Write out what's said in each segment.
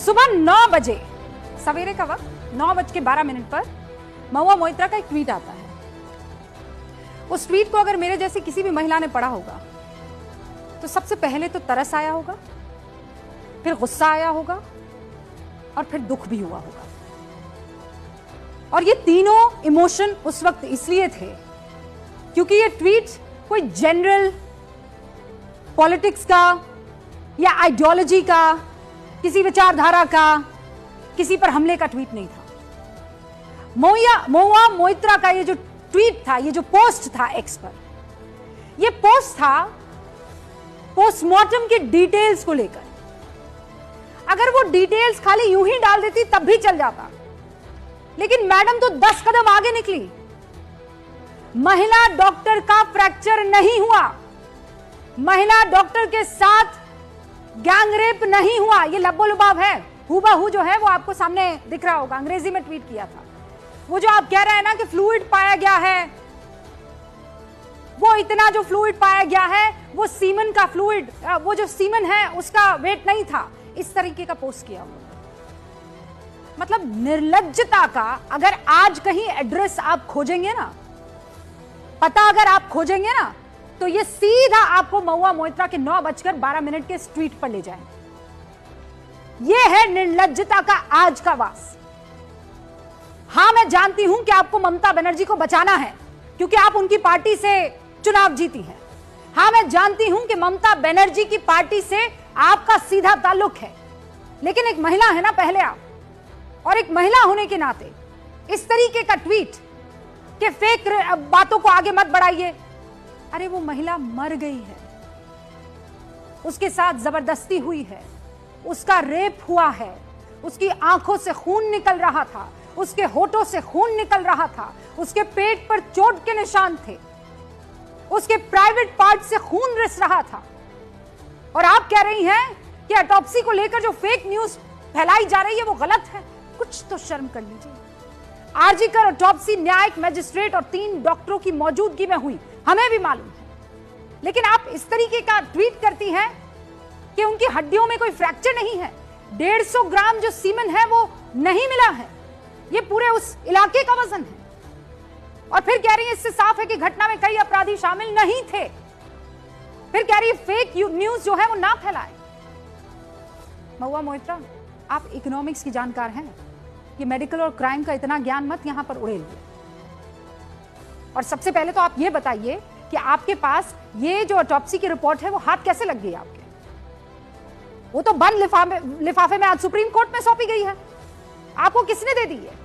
सुबह 9 बजे, सवेरे का वक्त 9:12 पर महुआ मोइत्रा का एक ट्वीट आता है। उस ट्वीट को अगर मेरे जैसे किसी भी महिला ने पढ़ा होगा तो सबसे पहले तो तरस आया होगा, फिर गुस्सा आया होगा और फिर दुख भी हुआ होगा। और ये तीनों इमोशन उस वक्त इसलिए थे क्योंकि ये ट्वीट कोई जनरल पॉलिटिक्स का या आइडियोलॉजी का, किसी विचारधारा का, किसी पर हमले का ट्वीट नहीं था। महुआ मोइत्रा का ये जो ट्वीट था, ये जो पोस्ट था एक्स पर, ये पोस्ट था पोस्टमार्टम के डिटेल्स को लेकर। अगर वो डिटेल्स खाली यूं ही डाल देती तब भी चल जाता, लेकिन मैडम तो 10 कदम आगे निकली। महिला डॉक्टर का फ्रैक्चर नहीं हुआ, महिला डॉक्टर के साथ गैंगरेप नहीं हुआ। ये लब्बो-लुबाब है, हूबहू जो है वो आपको सामने दिख रहा होगा। अंग्रेजी में ट्वीट किया था। वो जो आप कह रहे हैं ना कि फ्लूइड पाया गया है, वो इतना जो फ्लूइड पाया गया है वो सीमन का फ्लूइड, वो जो सीमन है उसका वेट नहीं था। इस तरीके का पोस्ट किया हुआ, मतलब निर्लज्जता का। अगर आज कहीं एड्रेस आप खोजेंगे ना, पता अगर आप खोजेंगे ना, तो ये सीधा आपको महुआ मोइत्रा के 9:12 के ट्वीट पर ले जाएंगे। ये है निर्लज्जता का आज का वास। हां, मैं जानती हूं कि आपको ममता बनर्जी को बचाना है क्योंकि आप उनकी पार्टी से चुनाव जीती हैं। हां, मैं जानती हूं कि ममता बनर्जी की पार्टी से आपका सीधा ताल्लुक है, लेकिन एक महिला है ना पहले आप, और एक महिला होने के नाते इस तरीके का ट्वीट कि फेक बातों को आगे मत बढ़ाइए। अरे वो महिला मर गई है, उसके साथ जबरदस्ती हुई है, उसका रेप हुआ है, उसकी आंखों से खून निकल रहा था, उसके होठों से खून निकल रहा था, उसके पेट पर चोट के निशान थे, उसके प्राइवेट पार्ट से खून रिस रहा था। और आप कह रही हैं कि ऑटोप्सी को लेकर जो फेक न्यूज फैलाई जा रही है वो गलत है। कुछ तो शर्म कर लीजिए। आरजी कर ऑटोप्सी न्यायिक मजिस्ट्रेट और 3 डॉक्टरों की मौजूदगी में हुई, हमें भी मालूम है, लेकिन आप इस तरीके का ट्वीट करती हैं कि उनकी हड्डियों में कोई फ्रैक्चर नहीं है, 150 ग्राम जो सीमेन है वो नहीं मिला है, ये पूरे उस इलाके का वजन है। और फिर कह रही है इससे साफ है कि घटना में कई अपराधी शामिल नहीं थे। फिर कह रही है फेक न्यूज जो है वो ना फैलाए। महुआ मोइत्रा, आप इकोनॉमिक्स की जानकार हैं, ये मेडिकल और क्राइम का इतना ज्ञान मत यहां पर उड़ेलिए। और सबसे पहले तो आप ये बताइए कि आपके पास ये जो ऑटोप्सी की रिपोर्ट है वो हाथ कैसे लग गई आपके? वो तो बंद लिफाफे में आज सुप्रीम कोर्ट में सौंपी गई है, आपको किसने दे दी है?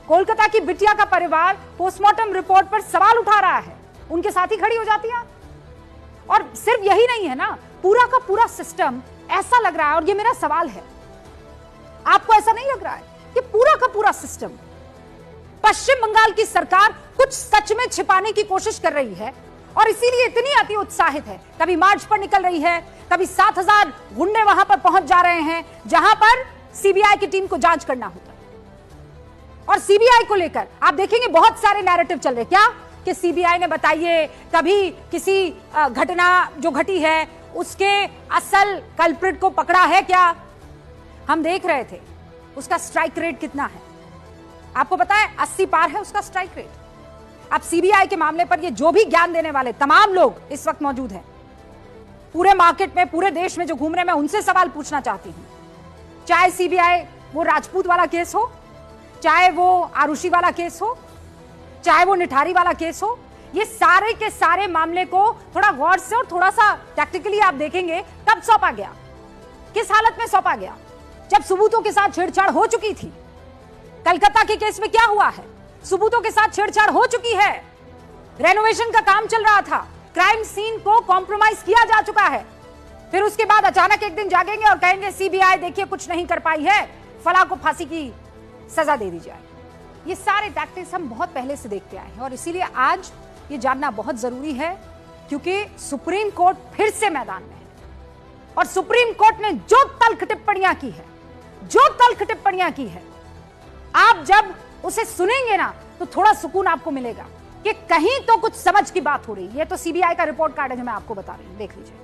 कोलकाता की बिटिया का परिवार पोस्टमार्टम रिपोर्ट पर सवाल उठा रहा है, उनके साथ ही खड़ी हो जाती है। और सिर्फ यही नहीं है ना, पूरा का पूरा सिस्टम ऐसा लग रहा है, और ये मेरा सवाल है, आपको ऐसा नहीं लग रहा है कि पूरा का पूरा सिस्टम, पश्चिम बंगाल की सरकार कुछ सच में छिपाने की कोशिश कर रही है और इसीलिए इतनी अति उत्साहित है? कभी मार्च पर निकल रही है, कभी 7000 गुंडे वहां पर पहुंच जा रहे हैं जहां पर सीबीआई की टीम को जांच करना होता है। और सीबीआई को लेकर आप देखेंगे बहुत सारे नैरेटिव चल रहे, क्या कि सीबीआई ने बताइए, कभी किसी घटना जो घटी है उसके असल कल्प्रिट को पकड़ा है क्या? हम देख रहे थे उसका स्ट्राइक रेट कितना है, आपको पता है 80 पार है उसका स्ट्राइक रेट। अब सीबीआई के मामले पर ये जो भी ज्ञान देने वाले तमाम लोग इस वक्त मौजूद हैं पूरे मार्केट में, पूरे देश में जो घूम रहे, मैं उनसे सवाल पूछना चाहती हूं। चाहे सीबीआई वो राजपूत वाला केस हो, चाहे वो आरुषि वाला केस हो, चाहे वो निठारी वाला केस हो, ये सारे के सारे मामले को थोड़ा गौर से और थोड़ा सा टैक्टिकली आप देखेंगे कब सौंपा गया, किस हालत में सौंपा गया? जब सबूतों के साथ छेड़छाड़ हो चुकी थी। कलकत्ता के केस में क्या हुआ है? सबूतों के साथ छेड़छाड़ हो चुकी है, रेनोवेशन का काम चल रहा था, क्राइम सीन को कॉम्प्रोमाइज किया जा चुका है। फिर उसके बाद अचानक एक दिन जागेंगे और कहेंगे सीबीआई देखिए कुछ नहीं कर पाई है, फला को फांसी की सजा दे दी जाए। ये सारे टैक्टिक्स हम बहुत पहले से देखते आए हैं और इसीलिए आज ये जानना बहुत जरूरी है, क्योंकि सुप्रीम कोर्ट फिर से मैदान में है और सुप्रीम कोर्ट ने जो तल्ख टिप्पणियां की है, आप जब उसे सुनेंगे ना तो थोड़ा सुकून आपको मिलेगा कि कहीं तो कुछ समझ की बात हो रही है। ये तो सीबीआई का रिपोर्ट कार्ड है जो मैं आपको बता रही हूं, देख लीजिए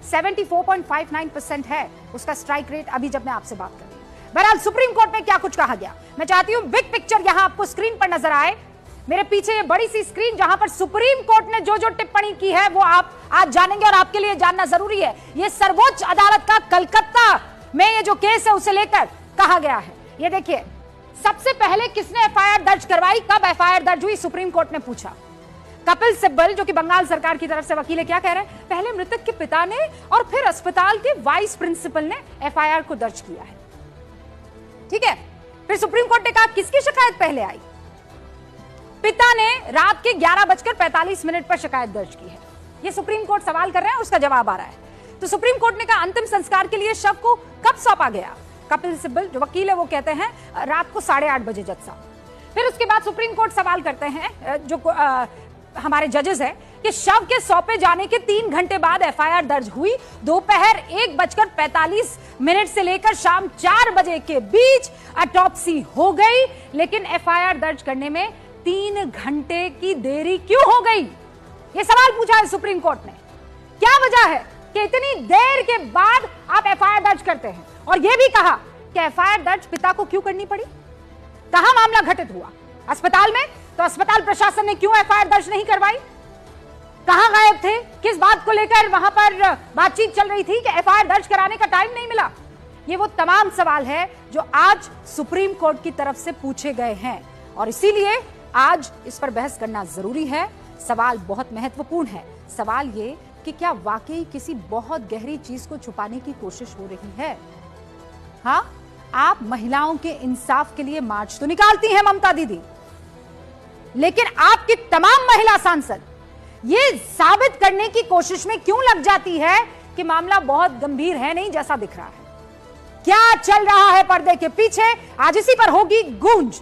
74.59% है उसका स्ट्राइक रेट अभी जब मैं आपसे बात कर रही हूं। बहरहाल सुप्रीम कोर्ट में क्या कुछ कहा गया, मैं चाहती हूं बिग पिक्चर यहां आपको स्क्रीन पर नजर आए। मेरे पीछे ये बड़ी सी स्क्रीन जहां पर सुप्रीम कोर्ट ने जो जो टिप्पणी की है वो आप आज जानेंगे और आपके लिए जानना जरूरी है। ये सर्वोच्च अदालत का कलकत्ता में ये जो केस है उसे लेकर कहा गया है। ये देखिए, सबसे पहले किसने एफआईआर दर्ज करवाई, कब एफआईआर दर्ज हुई, सुप्रीम कोर्ट ने पूछा। कपिल सिब्बल जो कि बंगाल सरकार की तरफ से वकील है, क्या कह रहे हैं, पहले मृतक के पिता ने और फिर अस्पताल के वाइस प्रिंसिपल ने एफआईआर को दर्ज किया है। ठीक है, फिर सुप्रीम कोर्ट ने कहा किसकी शिकायत पहले आई, पिता ने रात के 11:45 पर शिकायत दर्ज की है। यह सुप्रीम कोर्ट सवाल कर रहे हैं, उसका जवाब आ रहा है। तो सुप्रीम कोर्ट ने कहा अंतिम संस्कार के लिए शव को कब सौंपा गया, कपिल सिब्बल जो वकील है वो कहते हैं रात को 8:30 बजे जज साहब। फिर उसके बाद सुप्रीम कोर्ट सवाल करते हैं जो हमारे जजेस हैं कि शव के सौंपे जाने के 3 घंटे बाद एफआईआर दर्ज हुई। दोपहर 1:45 से लेकर शाम 4 बजे के बीच ऑटोप्सी हो गई, लेकिन एफआईआर दर्ज करने में 3 घंटे की देरी क्यों हो गई, यह सवाल पूछा है सुप्रीम कोर्ट ने। क्या वजह है कि इतनी देर के बाद आप एफआईआर दर्ज करते हैं, और यह भी कहा कि एफआईआर दर्ज पिता को क्यों करनी पड़ी, कहां मामला घटित हुआ, अस्पताल में, तो अस्पताल प्रशासन ने क्यों एफआईआर दर्ज नहीं करवाई, कहां गायब थे, किस बात को लेकर वहां पर बातचीत चल रही थी कि एफआईआर दर्ज कराने का टाइम नहीं मिला। ये वो तमाम सवाल है जो आज सुप्रीम कोर्ट की तरफ से पूछे गए हैं और इसीलिए आज इस पर बहस करना जरूरी है। सवाल बहुत महत्वपूर्ण है। सवाल ये कि क्या वाकई किसी बहुत गहरी चीज को छुपाने की कोशिश हो रही है। हाँ, आप महिलाओं के इंसाफ के लिए मार्च तो निकालती हैं ममता दीदी, लेकिन आपकी तमाम महिला सांसद ये साबित करने की कोशिश में क्यों लग जाती है कि मामला बहुत गंभीर है नहीं जैसा दिख रहा है। क्या चल रहा है पर्दे के पीछे, आज इसी पर होगी गूंज।